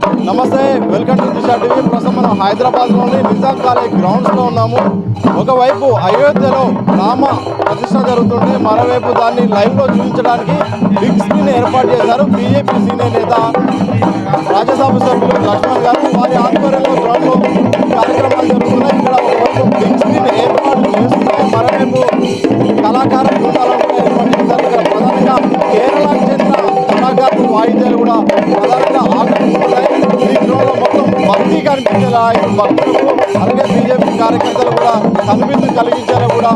నమస్తే, welcome to Disha TV. ప్రస్తుతం మనం హైదరాబాద్లోని నిజాం కాలేజ్ గ్రౌండ్స్లో ఉన్నాము. ఒకవైపు అయోధ్యలో రామ ప్రతిష్ట జరుగుతుంటే మరోవైపు దాన్ని లైవ్లో చూపించడానికి బిగ్ స్క్రీన్ ఏర్పాటు చేశారు. బీజేపీ సీనియర్ నేత రాజ్యసభ సభ్యులు లక్ష్మణ్ గారు వారి ఆధ్వర్యంలో గ్రౌండ్లో కార్యక్రమాలు జరుగుతున్నాయి. ఇక్కడ ఒకవైపు బిగ్ స్క్రీన్ ఏర్పాటు చేస్తున్నాయి, మరోవైపు కళాకార బృందాలను కూడా ఏర్పాటు చేశారు. ఇక్కడ ప్రధానంగా కేరళకు చెందిన కళాకారులు వాయిద్యాలు కూడా ప్రధానంగా ఆకట్టుకుంటున్నాయి. ఈ గ్రౌండ్లో మొత్తం భక్తి కనిపించేలా భక్తులకు అలాగే బీజేపీ కార్యకర్తలు కూడా కనువిందు కలిగించేలా కూడా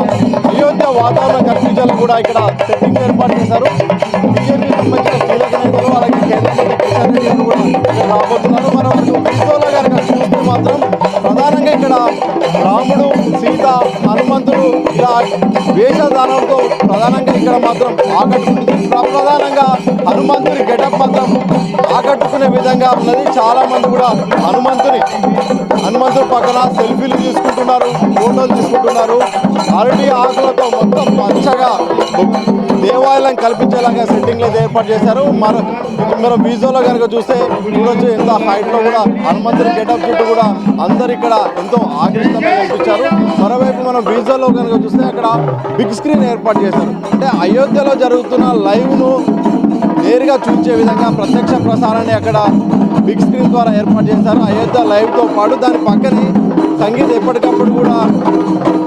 అయోధ్య వాతావరణం కనిపించేలా కూడా ఇక్కడ సెట్టింగ్ ఏర్పాటు చేశారు. బీజేపీ సంబంధించిన కీలక నేతలు అలాగే కేంద్ర మంత్రి కిషన్ రెడ్డి కూడా రాబోతున్నారు. మరొకటి విజోలా గారు చూస్తే మాత్రం ప్రధానంగా ఇక్కడ రాముడు, సీత, హనుమంతుడు ఇలా వేషధారణతో ప్రధానంగా ఇక్కడ మాత్రం ఆకట్టుకుంటుంది. ప్రధానంగా హనుమంతుని గెటప్ మాత్రం ఆకట్టుకునే విధంగా ఉన్నది. చాలా మంది కూడా హనుమంతుడి పక్కన సెల్ఫీలు తీసుకుంటున్నారు, ఫోటోలు తీసుకుంటున్నారు. అరటి ఆకులతో మొత్తం పచ్చగా దేవాలయం కల్పించేలాగా సెట్టింగ్లు ఏర్పాటు చేశారు. మనం వీజోలో కనుక చూస్తే చూడొచ్చు ఎంత హైట్లో కూడా హనుమంతుడి గెటప్ చుట్టూ కూడా అందరు ఇక్కడ ఎంతో ఆకర్షణగా కనిపించారు. మరోవైపు మనం వీజోలో కనుక చూస్తే అక్కడ బిగ్ స్క్రీన్ ఏర్పాటు చేశారు. అంటే అయోధ్యలో జరుగుతున్న లైవ్ను నేరుగా చూసే విధంగా ప్రత్యక్ష ప్రసారాన్ని అక్కడ బిగ్ స్క్రీన్ ద్వారా ఏర్పాటు చేశారు. అయోధ్య లైవ్తో పాటు దాని పక్కనే సంగీతం ఎప్పటికప్పుడు కూడా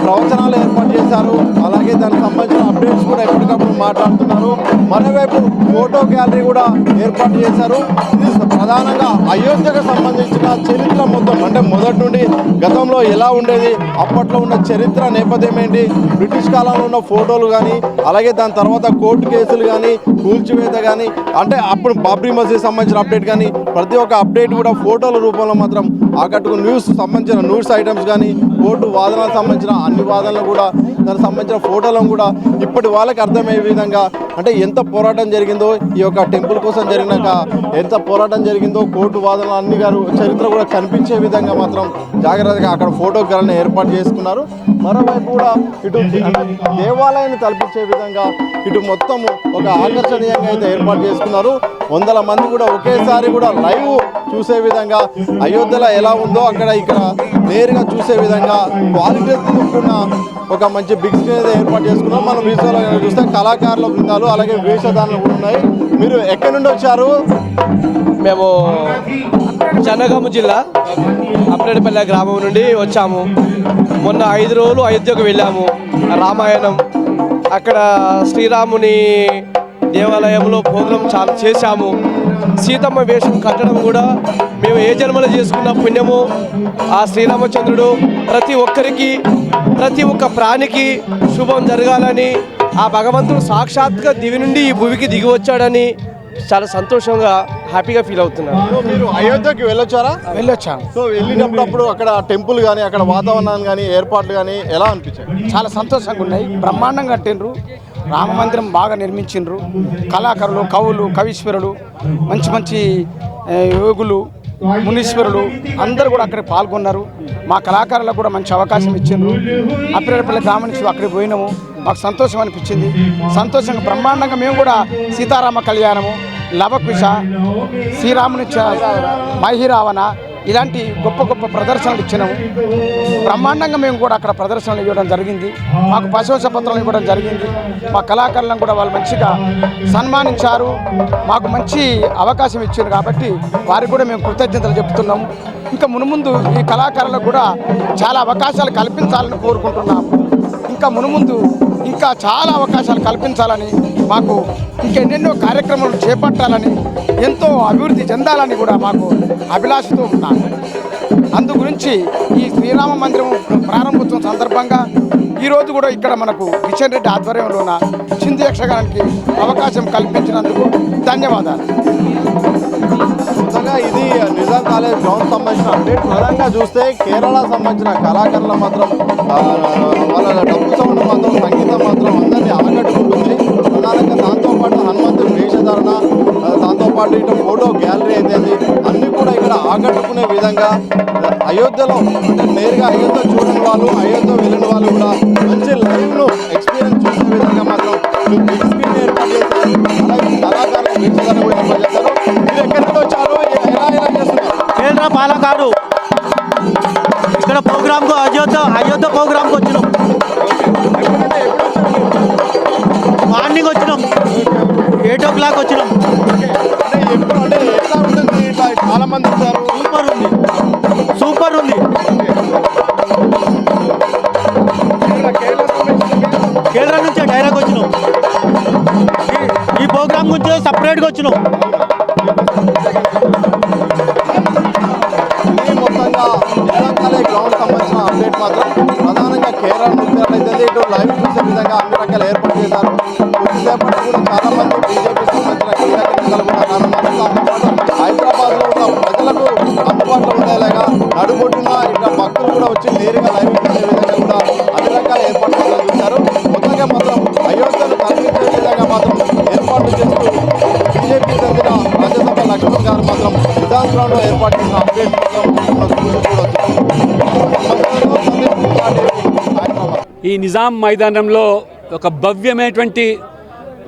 ప్రవచనాలు ఏర్పాటు చేశారు. అలాగే దానికి సంబంధించిన అప్డేట్స్ కూడా ఎప్పటికప్పుడు మాట్లాడుతున్నారు. మరోవైపు ఫోటో గ్యాలరీ కూడా ఏర్పాటు చేశారు. ఇది ప్రధానంగా అయోధ్యకు సంబంధించిన చరిత్ర మొత్తం, అంటే మొదటి నుండి గతంలో ఎలా ఉండేది, అప్పట్లో ఉన్న చరిత్ర నేపథ్యం ఏంటి, బ్రిటిష్ కాలంలో ఉన్న ఫోటోలు కానీ అలాగే దాని తర్వాత కోర్టు కేసులు కానీ కూల్చివేత కానీ అంటే అప్పుడు బాబ్రీ మసీద్ సంబంధించిన అప్డేట్ కానీ ప్రతి ఒక్క అప్డేట్ కూడా ఫోటోల రూపంలో మాత్రం ఆకట్టుకుని సంబంధించిన న్యూస్ ఐటమ్స్ కానీ కోర్టు వాదనలకు సంబంధించిన అన్ని వాదనలు కూడా దానికి సంబంధించిన ఫోటోలను కూడా ఇప్పటి వాళ్ళకి అర్థమయ్యే విధంగా అంటే ఎంత పోరాటం జరిగిందో ఈ యొక్క టెంపుల్ కోసం జరిగినాక ఎంత పోరాటం జరిగిందో కోర్టు వాదనలు అన్ని గారు చరిత్ర కూడా కనిపించే విధంగా మాత్రం జాగ్రత్తగా అక్కడ ఫోటోగ్రాఫ్ని ఏర్పాటు చేసుకున్నారు. మరోవైపు కూడా ఇటు దేవాలయాన్ని తలపించే విధంగా ఇటు మొత్తం ఒక ఆకర్షణీయంగా అయితే ఏర్పాటు చేసుకున్నారు. వందల మంది కూడా ఒకేసారి కూడా లైవ్ చూసే విధంగా అయోధ్యలో ఎలా ఉందో అక్కడ ఇక్కడ నేరుగా చూసే విధంగా క్వాలిటీ ఉన్న ఒక మంచి బిగ్ స్క్రీన్ అయితే ఏర్పాటు చేసుకున్నాం. మనం వీడియోలో చూస్తే కళాకారుల బృందాలు అలాగే వేషధారణలు కూడా ఉన్నాయి. మీరు ఎక్కడి నుండి వచ్చారు? మేము జనగామ జిల్లా అప్రేడిపల్లె గ్రామం నుండి వచ్చాము. మొన్న 5 రోజులు అయోధ్యకు వెళ్ళాము. రామాయణం అక్కడ శ్రీరాముని దేవాలయంలో ప్రోగ్రాం చాలా చేశాము. సీతమ్మ వేషం కట్టడం కూడా మేము ఏ జన్మలో చేసుకున్న పుణ్యము. ఆ శ్రీరామచంద్రుడు ప్రతి ఒక్కరికి ప్రతి ఒక్క ప్రాణికి శుభం జరగాలని ఆ భగవంతుడు సాక్షాత్గా దివి నుండి ఈ భూమికి దిగి వచ్చాడని చాలా సంతోషంగా హ్యాపీగా ఫీల్ అవుతున్నాను. మీరు అయోధ్యకి వెళ్ళొచ్చారా? వెళ్ళొచ్చాను. సో వెళ్ళినప్పుడు అక్కడ టెంపుల్ కానీ అక్కడ వాతావరణం కానీ ఏర్పాట్లు కానీ ఎలా అనిపించాయి? చాలా సంతోషంగా ఉన్నాయి. బ్రహ్మాండంగా కట్టిండ్రు. రామ మందిరం బాగా నిర్మించిండ్రు. కళాకారులు, కవులు, కవీశ్వరులు, మంచి మంచి యోగులు, మునీశ్వరులు అందరూ కూడా అక్కడ పాల్గొన్నారు. మా కళాకారులకు కూడా మంచి అవకాశం ఇచ్చిండ్రు. అప్రేడిపల్లి గ్రామం నుంచి అక్కడికి పోయినాము. మాకు సంతోషం అనిపించింది. సంతోషంగా బ్రహ్మాండంగా మేము కూడా సీతారామ కళ్యాణము, లవకుశ, శ్రీరాముని మహిరావణ ఇలాంటి గొప్ప గొప్ప ప్రదర్శనలు ఇచ్చినాము. బ్రహ్మాండంగా మేము కూడా అక్కడ ప్రదర్శనలు ఇవ్వడం జరిగింది. మాకు ప్రశంస పత్రాలు ఇవ్వడం జరిగింది. మా కళాకారులను కూడా వాళ్ళు మంచిగా సన్మానించారు. మాకు మంచి అవకాశం ఇచ్చారు కాబట్టి వారికి కూడా మేము కృతజ్ఞతలు చెప్తున్నాము. ఇంకా మునుముందు ఈ కళాకారులకు కూడా చాలా అవకాశాలు కల్పించాలని కోరుకుంటున్నాము. ఇంకా మునుముందు ఇంకా చాలా అవకాశాలు కల్పించాలని, మాకు ఇంకెన్నెన్నో కార్యక్రమాలు చేపట్టాలని, ఎంతో అభివృద్ధి చెందాలని కూడా మాకు అభిలాషతో ఉన్నాము. అందు గురించి ఈ శ్రీరామ మందిరం ప్రారంభోత్సవం సందర్భంగా ఈరోజు కూడా ఇక్కడ మనకు కిషన్ రెడ్డి ఆధ్వర్యంలోన చిందు యక్షగానానికి అవకాశం కల్పించినందుకు ధన్యవాదాలు. ఇది నిజాం కాలేజ్ గ్రౌండ్ సంబంధించిన అప్డేట్. ప్రధానంగా చూస్తే కేరళ సంబంధించిన కళాకారులు మాత్రం వాళ్ళ డబ్బు సౌండ్ మాత్రం సంగీతం మాత్రం అందరినీ ఆకట్టుకుంటుంది. ప్రధానంగా దాంతోపాటు హనుమంతుడి వేషధారణ, దాంతోపాటు ఇటు ఫోటో గ్యాలరీ అయితే అన్నీ కూడా ఇక్కడ ఆకట్టుకునే విధంగా అయోధ్యలో అంటే నేరుగా అయోధ్య చూడని వాళ్ళు, అయోధ్య వెళ్ళిన వాళ్ళు కూడా మంచి లైవ్ను ఎక్స్పీరియన్స్ చూసే విధంగా మాత్రం బిగ్ స్క్రీన్ ఏర్పాటు చేశారు. అలాగే కళాకారుల వేషధారణ కూడా ఏర్పాటు చేశారు. మీరు ఎక్కడి నుండి వచ్చారు? ఎలా చేస్తున్నారు? పాలకాడు. ఇక్కడ ప్రోగ్రామ్కు అయోధ్య ప్రోగ్రామ్కి వచ్చినాం. మార్నింగ్ వచ్చినాం, 8 o'clock వచ్చినాం. అంటే ఎట్లా ఉంటుంది? ఇట్లా చాలా మంది వచ్చారు. సూపర్ ఉంది. కేరళ నుంచే డైరెక్ట్ వచ్చినాం. ఈ ప్రోగ్రామ్ గురించి సపరేట్గా వచ్చినాం. ఇది మొత్తంగా నిజంగానే గ్రౌండ్ సంబంధించిన అప్డేట్ మాత్రం ప్రధానంగా కేరళ నృత్యాలైతే ఇటు లైవ్ చూసే విధంగా అన్ని రకాల ఏర్పాటు చేశారు. కొద్దిసేపటి కూడా చాలా మంది బీజేపీ సంబంధించిన కీలక నేతలు కూడా రానున్నారు. హైదరాబాద్లో ఉన్న ప్రజలకు అందుబాటులో ఉండేలాగా నడుబొట్టున ఇక్కడ భక్తులు కూడా వచ్చి నేరుగా లైవ్ చూసే విధంగా కూడా అన్ని రకాల ఏర్పాట్లు చూశారు. మొత్తంగా మాత్రం అయోధ్యను కల్పించే విధంగా మాత్రం ఏర్పాట్లు చేస్తూ బీజేపీ చెందిన రాజ్యసభ లక్ష్మణ్ గారు మాత్రం నిజాం గ్రౌండ్లో ఏర్పాటు చేసిన అప్డేట్ మాత్రం ఈ నిజాం మైదానంలో ఒక భవ్యమైనటువంటి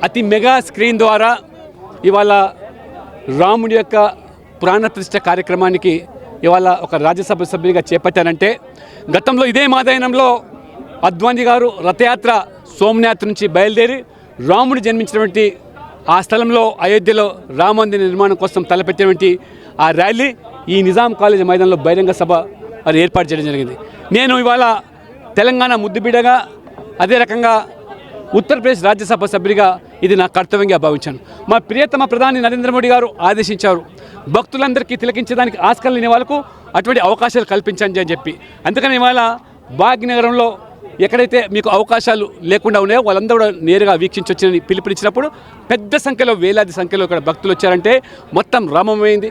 అతి మెగా స్క్రీన్ ద్వారా ఇవాళ రాముడి యొక్క ప్రాణప్రతిష్ఠ కార్యక్రమానికి ఇవాళ ఒక రాజ్యసభ సభ్యునిగా చేపట్టారంటే గతంలో ఇదే మైదానంలో అద్వానీ గారు రథయాత్ర సోమనాథ్ నుంచి బయలుదేరి రాముడు జన్మించినటువంటి ఆ స్థలంలో అయోధ్యలో రామ మందిర నిర్మాణం కోసం తలపెట్టినటువంటి ఆ ర్యాలీ ఈ నిజాం కాలేజ్ మైదానంలో బహిరంగ సభ అది ఏర్పాటు చేయడం జరిగింది. నేను ఇవాళ తెలంగాణ ముద్దుబిడ్డగా అదే రకంగా ఉత్తరప్రదేశ్ రాజ్యసభ సభ్యుడిగా ఇది నా కర్తవ్యంగా భావించాను. మా ప్రియతమ ప్రధాని నరేంద్ర మోడీ గారు ఆదేశించారు, భక్తులందరికీ తిలకించడానికి ఆస్కారం లేని వాళ్ళకు అటువంటి అవకాశాలు కల్పించండి అని చెప్పి. అందుకని ఇవాళ భాగ్యనగరంలో ఎక్కడైతే మీకు అవకాశాలు లేకుండా ఉన్నాయో వాళ్ళందరూ కూడా నేరుగా వీక్షించొచ్చని పిలుపునిచ్చినప్పుడు పెద్ద సంఖ్యలో వేలాది సంఖ్యలో ఇక్కడ భక్తులు వచ్చారంటే మొత్తం రామమైంది.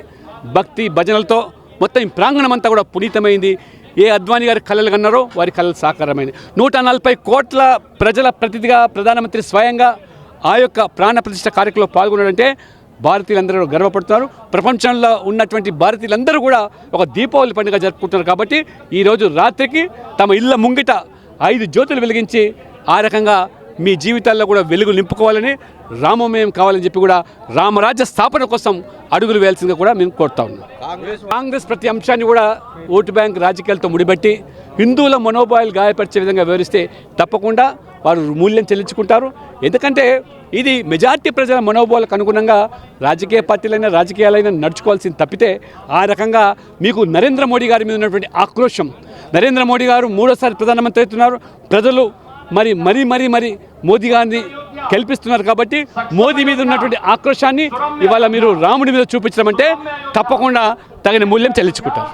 భక్తి భజనలతో మొత్తం ఈ ప్రాంగణం అంతా కూడా పునీతమైంది. ఏ అద్వానీ గారి కళలు కన్నారో వారి కళలు సాకారమైంది. 140 కోట్ల ప్రజల ప్రతినిధిగా ప్రధానమంత్రి స్వయంగా ఆ యొక్క ప్రాణ ప్రతిష్ఠ కార్యక్రమంలో పాల్గొన్నాడంటే భారతీయులందరూ గర్వపడుతున్నారు. ప్రపంచంలో ఉన్నటువంటి భారతీయులందరూ కూడా ఒక దీపావళి పండుగ జరుపుకుంటున్నారు. కాబట్టి ఈరోజు రాత్రికి తమ ఇళ్ళ ముంగిట 5 జ్యోతులు వెలిగించి ఆ రకంగా మీ జీవితాల్లో కూడా వెలుగు నింపుకోవాలని, రామమయం కావాలని చెప్పి కూడా రామరాజ్య స్థాపన కోసం అడుగులు వేయాల్సిందిగా కూడా మేము కోరుతా ఉన్నాం. కాంగ్రెస్ ప్రతి అంశాన్ని కూడా ఓటు బ్యాంక్ రాజకీయాలతో ముడిపెట్టి హిందువుల మనోభావాలు గాయపరిచే విధంగా వివరిస్తే తప్పకుండా వారు మూల్యం చెల్లించుకుంటారు. ఎందుకంటే ఇది మెజార్టీ ప్రజల మనోభావాలకు అనుగుణంగా రాజకీయ పార్టీలైనా రాజకీయాలైనా నడుచుకోవాల్సింది తప్పితే ఆ రకంగా మీకు నరేంద్ర మోడీ గారి మీద ఉన్నటువంటి ఆక్రోశం, నరేంద్ర మోడీ గారు 3వ ప్రధానమంత్రి అవుతున్నారు, ప్రజలు మరి మోదీ గారిని గెలిపిస్తున్నారు. కాబట్టి మోదీ మీద ఉన్నటువంటి ఆక్రోశాన్ని ఇవాళ మీరు రాముడి మీద చూపించడం అంటే తప్పకుండా తగిన మూల్యం చెల్లించుకుంటారు.